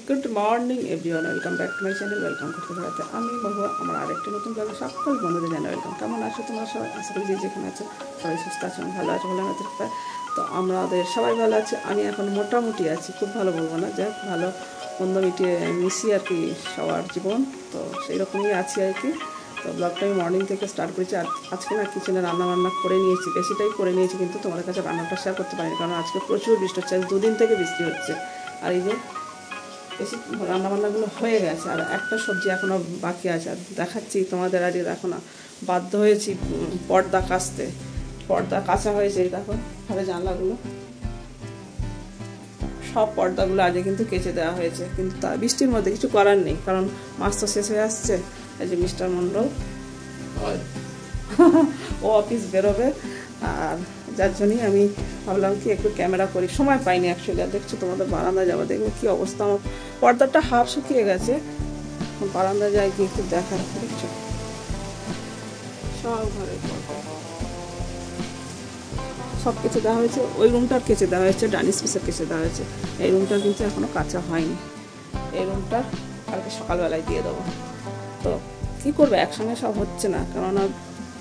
Good morning everyone, welcome back to my channel. Welcome করতে থাকতে আমি বলবো আমার আরেকটি নতুন ব্লগে সকল বন্ধুদের জানাই ওয়েলকাম। কেমন আছো তোমরা সবাই? আশা করি যে যেখানে আছো সবাই সুস্থ আছো, ভালো আছো বলে আমাদের পায়। তো আমাদের সবাই ভালো আছে, আমি এখন মোটামুটি আছি, খুব ভালো বলবো না, যাক ভালো মন্দ মিশিয়ে আর কি সবার জীবন, তো সেই রকমই আছি আর কি। তো ব্লগটা আমি মর্নিং থেকে স্টার্ট করেছি। আর আজকে না কিচেনে রান্না করে নিয়েছি, বেশিটাই করে নিয়েছি, কিন্তু তোমাদের কাছে রান্নাটা শেয়ার করতে পারিনি কারণ আজকে প্রচুর বৃষ্টি হচ্ছে, আজ 2 দিন থেকে বৃষ্টি হচ্ছে। আর এই যে বেশি রান্নাবান্নাগুলো হয়ে গেছে, আর একটা সবজি এখনও বাকি আছে, আর দেখাচ্ছি তোমাদের। আর দেখো না, বাধ্য হয়েছি পর্দা কাচতে, পর্দা কাচা হয়েছে, এই দেখো ঘরে জানলাগুলো সব পর্দাগুলো আগে কিন্তু কেচে দেওয়া হয়েছে, কিন্তু তা বৃষ্টির মধ্যে কিছু করার নেই কারণ মাস তো শেষ হয়ে আসছে। এই যে মিস্টার মণ্ডল ও অফিস বেরোবে, আর যার জন্যই আমি ভাবলাম কি একটু ক্যামেরা করি, সময় পাইনি অ্যাকচুয়ালি। আর দেখছো তোমাদের বারান্দায় যাবো, দেখবো কী অবস্থা, আমার পর্দাটা হাফ শুকিয়ে গেছে, বারান্দায় যাই গিয়ে একটু দেখা। দেখছো সব ঘরে সব কেচে দেওয়া হয়েছে, ওই রুমটার কেচে দেওয়া হয়েছে, ডাইনিং স্পেসের কেচে দেওয়া হয়েছে, এই রুমটার কিন্তু এখনও কাঁচা হয়নি, এই রুমটা কালকে সকালবেলায় দিয়ে দেবো। তো কী করবে, একসঙ্গে সব হচ্ছে না, কেননা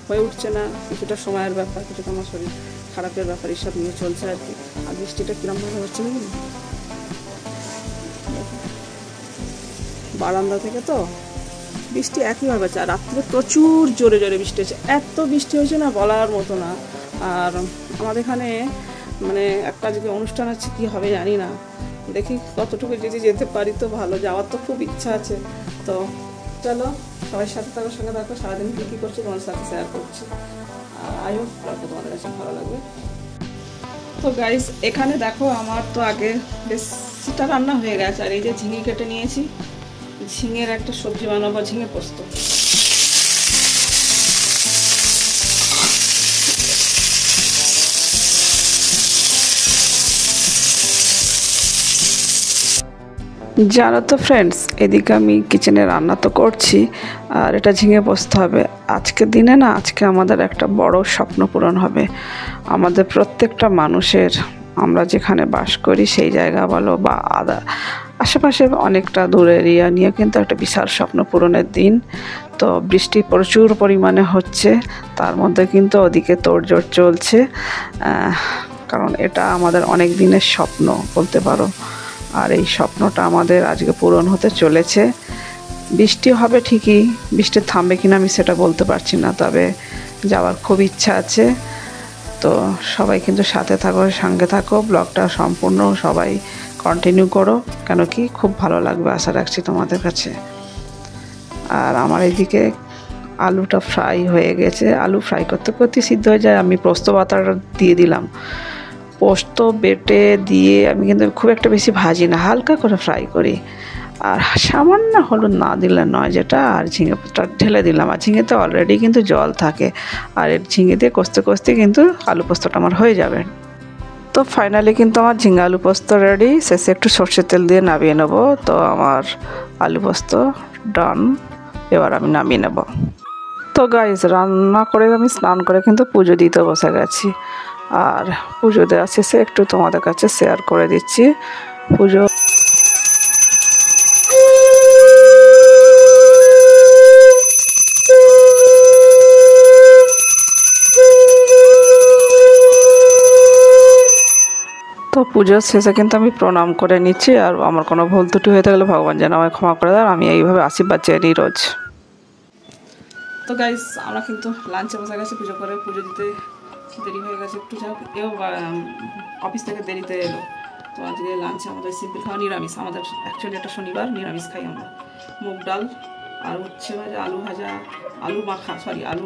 হয়ে উঠছে না, কিছুটা সময়ের ব্যাপার, কিছুটা আমার শরীর খারাপের ব্যাপার, এইসব নিয়ে চলছে আর কি। আর বৃষ্টিটা কীরকমভাবে হচ্ছে না, বারান্দা থেকে তো বৃষ্টি একইভাবে হচ্ছে, আর রাত্রে প্রচুর জোরে জোরে বৃষ্টি হচ্ছে, এত বৃষ্টি হয়েছে না বলার মতো না। আর আমাদের এখানে মানে একটা যদি অনুষ্ঠান আছে, কী হবে জানি না, দেখি কতটুকু যদি যেতে পারি তো ভালো, যাওয়ার তো খুব ইচ্ছা আছে। তো চলো সবাই সাথে থাকো, সঙ্গে থাকো, সারাদিন কী করছি তোমার সাথে শেয়ার করছি, আর আই হোপ তোমাদের কাছে ভালো লাগবে। তো গাইস এখানে দেখো আমার তো আগে বেশিটা রান্না হয়ে গেছে, আর এই যে ঝিঙে কেটে নিয়েছি, ঝিঙের একটা সবজি বানাবো, ঝিঙে পোস্ত। জানো তো ফ্রেন্ডস, এদিকে আমি কিচেনে রান্না তো করছি, আর এটা ঝিঙে পোস্ত হবে আজকের দিনে না। আজকে আমাদের একটা বড় স্বপ্ন পূরণ হবে, আমাদের প্রত্যেকটা মানুষের, আমরা যেখানে বাস করি সেই জায়গা বলো বা আশেপাশে অনেকটা দূর এরিয়া নিয়ে কিন্তু একটা বিশাল স্বপ্ন পূরণের দিন। তো বৃষ্টি প্রচুর পরিমাণে হচ্ছে, তার মধ্যে কিন্তু ওদিকে তোড়জোড় চলছে, কারণ এটা আমাদের অনেক দিনের স্বপ্ন বলতে পারো। আর এই স্বপ্নটা আমাদের আজকে পূরণ হতে চলেছে। বৃষ্টি হবে ঠিকই, বৃষ্টি থামবে কিনা আমি সেটা বলতে পারছি না, তবে যাওয়ার খুব ইচ্ছা আছে। তো সবাই কিন্তু সাথে থাকো, সঙ্গে থাকো, ব্লগটা সম্পূর্ণ সবাই কন্টিনিউ করো, কেন কি খুব ভালো লাগবে আশা রাখছি তোমাদের কাছে। আর আমার এইদিকে আলুটা ফ্রাই হয়ে গেছে, আলু ফ্রাই করতে করতে সিদ্ধ হয়ে যায়, আমি পোস্ত বাটাটা দিয়ে দিলাম। পোস্ত বেটে দিয়ে আমি কিন্তু খুব একটা বেশি ভাজি না, হালকা করে ফ্রাই করি, আর সামান্য হলুদ না দিলে নয় যেটা, আর ঝিঙেটা ঢেলে দিলাম। আর ঝিঙেতে অলরেডি কিন্তু জল থাকে, আর এর ঝিঙে দিয়ে কষতে কষতে কিন্তু আলু পোস্তটা আমার হয়ে যাবে। তো ফাইনালি কিন্তু আমার ঝিঙে আলু পোস্ত রেডি, শেষে একটু সর্ষের তেল দিয়ে নামিয়ে নেব। তো আমার আলু পোস্ত ডান, এবার আমি নামিয়ে নেব। তো গাইস রান্না করে আমি স্নান করে কিন্তু পুজো দিতে বসে গেছি, আর পুজো দেওয়া শেষে একটু তোমাদের কাছে শেয়ার করে দিচ্ছি পুজো। তো পুজোর শেষে কিন্তু আমি প্রণাম করে নিচ্ছি, আর আমার কোনো ভুল ত্রুটি হয়ে থাকলে ভগবান যেন আমায় ক্ষমা করে দেয়, আমি এইভাবে আশীর্বাদ চেয়ে নিই রোজ। তো গাইস আমরা কিন্তু লাঞ্চে বসে গেছি, পুজো করে, পুজো দিতে দেরি হয়ে গেছে একটু, যাও এও অফিস থেকে দেরিতে এলো। তো আজকে লাঞ্চে আমাদের সিম্পল খাওয়া, নিরামিষ, আমাদের অ্যাকচুয়ালি একটা শনিবার, নিরামিষ খাই আমরা। মুগ ডাল আর উচ্ছে ভাজা, আলু ভাজা, আলু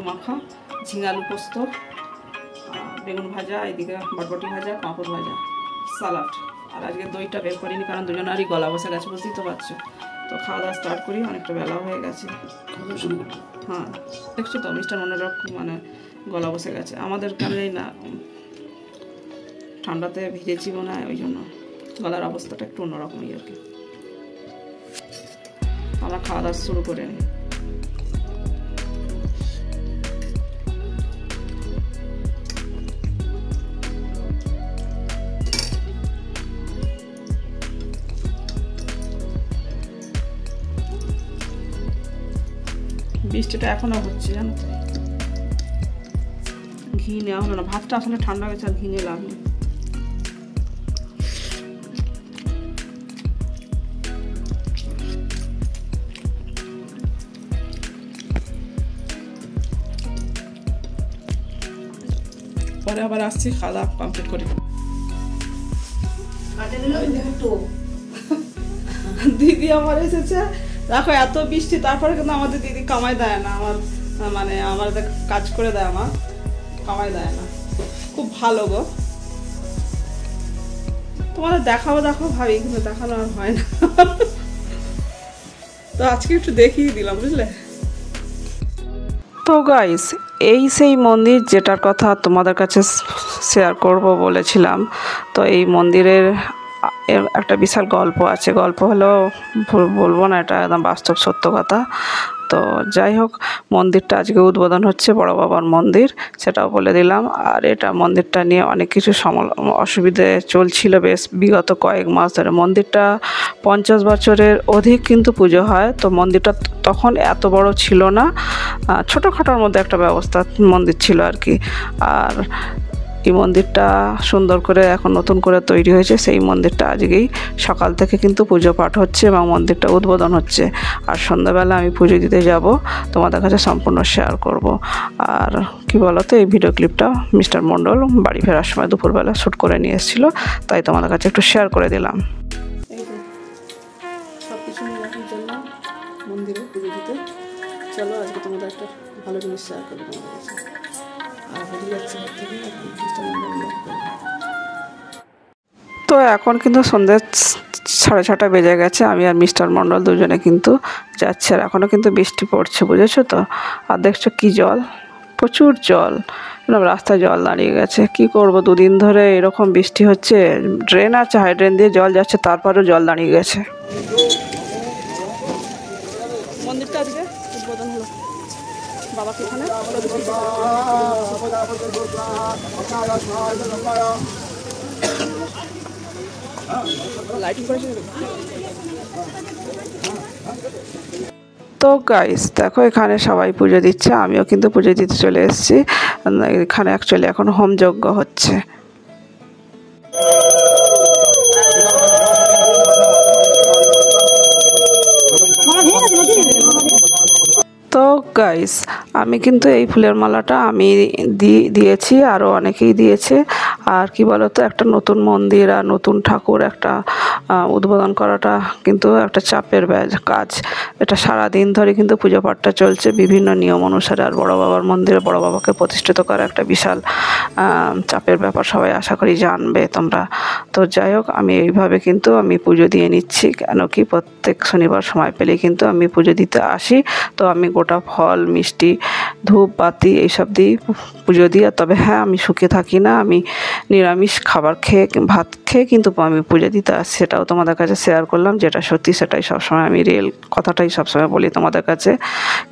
মাখা, ঝিঙে আলু পোস্ত, বেগুন ভাজা, এদিকে বটবটি ভাজা, পাঁপড় ভাজা, সালাড। আর আজকে দইটা বের করিনি কারণ দুজনেরই গলা বসে গেছে, বুঝতেই তো পারছো। তো খাওয়া দাওয়া স্টার্ট করি, অনেকটা বেলা হয়ে গেছে। হ্যাঁ দেখছো তো মিস্টার মনের মানে গলা বসে গেছে, আমাদের কেনই না ঠান্ডাতে ভিজেছি মনে হয়, ওই জন্য গলার অবস্থাটা একটু অন্যরকমই আর কি। আমরা খাওয়া দাওয়া শুরু করে নিই। বৃষ্টিটা এখনো হচ্ছে জানো তো। ঘি নেওয়া হলো না, ভাতটা আসলে ঠান্ডা হয়েছে আর ঘি নিয়ে লাভ নেই। পরে আবার আসছি, খাওয়া দাওয়া কমপ্লিট করি। দিদি আমার এসেছে, দেখো এত বৃষ্টি, তারপরে কিন্তু আমাদের দিদি কামাই দেয় না, আমার মানে আমার কাজ করে দেয়, আমার কামাই দেয় না। খুব ভালো গো, তোমাদের দেখাবো ভাবি, কিন্তু দেখানো আর হয় না। তো আজকে একটু দেখিয়ে দিলাম, বুঝলে। তো গাইস, এই সেই মন্দির যেটার কথা তোমাদের কাছে শেয়ার করব বলেছিলাম। তো এই মন্দিরের একটা বিশাল গল্প আছে। গল্প হলো বলবো না, এটা একদম বাস্তব সত্য কথা। তো যাই হোক, মন্দিরটা আজকে উদ্বোধন হচ্ছে, বড় বাবার মন্দির, সেটাও বলে দিলাম। আর এটা মন্দিরটা নিয়ে অনেক কিছু অসুবিধে চলছিল বেশ বিগত কয়েক মাস ধরে। মন্দিরটা 50 বছরের অধিক কিন্তু পুজো হয়। তো মন্দিরটা তখন এত বড় ছিল না, ছোটোখাটোর মধ্যে একটা ব্যবস্থা মন্দির ছিল আর কি। আর এই মন্দিরটা সুন্দর করে এখন নতুন করে তৈরি হয়েছে। সেই মন্দিরটা আজকেই সকাল থেকে কিন্তু পুজো পাঠ হচ্ছে এবং মন্দিরটা উদ্বোধন হচ্ছে। আর সন্ধ্যাবেলা আমি পুজো দিতে যাব, তোমাদের কাছে সম্পূর্ণ শেয়ার করব। আর কি বলতো, এই ভিডিও ক্লিপটা মিস্টার মণ্ডল বাড়ি ফেরার সময় দুপুরবেলা শ্যুট করে নিয়ে এসেছিলো, তাই তোমাদের কাছে একটু শেয়ার করে দিলাম। এই যে সব কিছু নিয়ে এখন চললাম মন্দিরে পুজো দিতে। চলো আজকে তোমাদের একটা ভালো জিনিস শেয়ার করবো তোমাদের কাছে। তো এখন কিন্তু সন্ধ্যে 6:30 বেজে গেছে। আমি আর মিস্টার মণ্ডল দুজনে কিন্তু যাচ্ছি, আর এখনও কিন্তু বৃষ্টি পড়ছে, বুঝেছো তো। আর দেখছো কি জল, প্রচুর জল, রাস্তায় জল দাঁড়িয়ে গেছে। কি করব, 2 দিন ধরে এরকম বৃষ্টি হচ্ছে। ড্রেন আছে, হাই ড্রেন দিয়ে জল যাচ্ছে, তারপরেও জল দাঁড়িয়ে গেছে। মন্দিরটা আজকে উদ্বোধন হলো, বাবাকে এখানে লাইটিং করেছে। তো গাইস দেখো, এখানে সবাই পুজো দিচ্ছে, আমিও কিন্তু পুজো দিতে চলে এসেছি। এখানে অ্যাকচুয়ালি এখন হোম যজ্ঞ হচ্ছে। তো গাইস, আমি কিন্তু এই ফুলের মালাটা আমি দিয়েছি, আরও অনেকেই দিয়েছে। আর কি বলতো, একটা নতুন মন্দির আর নতুন ঠাকুর একটা উদ্বোধন করাটা কিন্তু একটা চাপের কাজ। এটা সারা দিন ধরে কিন্তু পুজো পাঠটা চলছে বিভিন্ন নিয়ম অনুসারে। আর বড় বাবার মন্দিরে বড় বাবাকে প্রতিষ্ঠিত করা একটা বিশাল চাপের ব্যাপার, সবাই আশা করি জানবে তোমরা। তো যাই হোক, আমি এইভাবে কিন্তু আমি পুজো দিয়ে নিচ্ছি, কেন কি প্রত্যেক শনিবার সময় পেলেই কিন্তু আমি পুজো দিতে আসি। তো আমি গোটা ফল, মিষ্টি, ধূপ বাতি এইসব দিই পুজো দিই। তবে হ্যাঁ, আমি শুকিয়ে থাকি না, আমি নিরামিষ খাবার খেয়ে, ভাত খেয়ে কিন্তু আমি পুজো দিতে আসি। সেটাও তোমাদের কাছে শেয়ার করলাম, যেটা সত্যি সেটাই সবসময় আমি রিয়েল কথাটাই সবসময় বলি তোমাদের কাছে।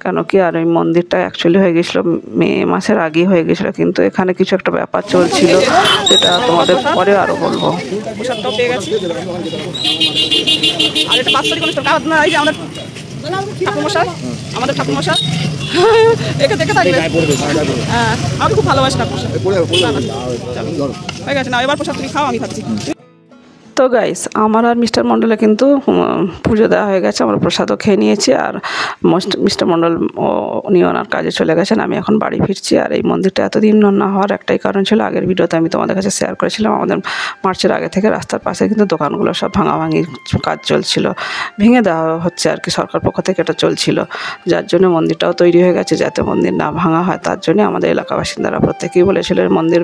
কেন কি, আর ওই মন্দিরটা অ্যাকচুয়ালি হয়ে গেছিলো মে মাসের আগেই হয়ে গেছিলো, কিন্তু এখানে কিছু একটা ব্যাপার চলছিল, যেটা তোমাদের পরে আরও বলবো। প্রসাদটাও পেয়ে গেছি। আর এটা 5 তারিখ অনুষ্ঠান, এই যে আমাদের ঠাকুরমশাই একে দেখে থাকবে। হ্যাঁ, আমি খুব ভালোবাসি ঠাকুরমশাই। হয়ে গেছে না, এবার প্রসাদ তুমি খাও, আমি খাচ্ছি। তো গাইস, আমার আর মিস্টার মণ্ডলে কিন্তু পুজো দেওয়া হয়ে গেছে, আমরা প্রসাদও খেয়ে নিয়েছি। আর মিস্টার মণ্ডল উনি ওনার কাজে চলে গেছেন, আমি এখন বাড়ি ফিরছি। আর এই মন্দিরটা এতদিন না হওয়ার একটাই কারণ ছিল, আগের ভিডিওতে আমি তোমাদের কাছে শেয়ার করেছিলাম, আমাদের মার্চের আগে থেকে রাস্তার পাশে কিন্তু দোকানগুলো সব ভাঙাভাঙির কাজ চলছিল, ভেঙে দেওয়া হচ্ছে আর কি, সরকার পক্ষ থেকে এটা চলছিল। যার জন্য মন্দিরটাও তৈরি হয়ে গেছে, যাতে মন্দির না ভাঙা হয়। তার জন্য আমাদের এলাকা বাসিন্দারা প্রত্যেকেই বলেছিল মন্দির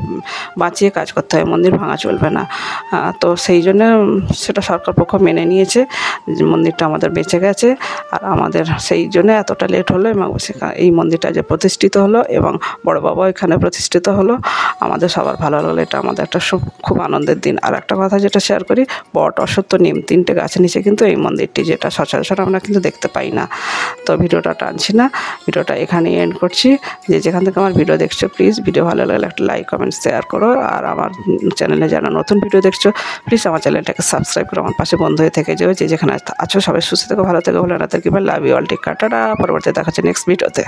বাঁচিয়ে কাজ করতে হয়, মন্দির ভাঙা চলবে না। তো সেই জন্য সেটা সরকার পক্ষ মেনে নিয়েছে, মন্দিরটা আমাদের বেঁচে গেছে। আর আমাদের সেই জন্য এতটা লেট হলো এবং এই মন্দিরটা যে প্রতিষ্ঠিত হলো এবং বড় বাবা এখানে প্রতিষ্ঠিত হলো। আমাদের সবার ভালো লাগলে এটা আমাদের একটা খুব আনন্দের দিন। আর একটা কথা যেটা শেয়ার করি, বট, অশ্বত্থ, নিম 3টে গাছের নিচে কিন্তু এই মন্দিরটি, যেটা সচরাচর আমরা কিন্তু দেখতে পাই না। তো ভিডিওটা টানছি না, ভিডিওটা এখানেই এন্ড করছি। যে যেখান থেকে আমার ভিডিও দেখছো প্লিজ ভিডিও ভালো লাগলে একটা লাইক কমেন্ট শেয়ার করো। আর আমার চ্যানেলে যারা নতুন ভিডিও দেখছো প্লিজ আমার চ্যানেলটাকে সাবস্ক্রাইব করো, আমার পাশে বন্ধু হয়ে থেকে যেও। যে যেখানে আছো সবাই সুস্থ থেকো, ভালো থেকো, ভালো না থেকো, love you all, take care, tata. পরবর্তী দেখা হচ্ছে নেক্সট ভিডিওতে।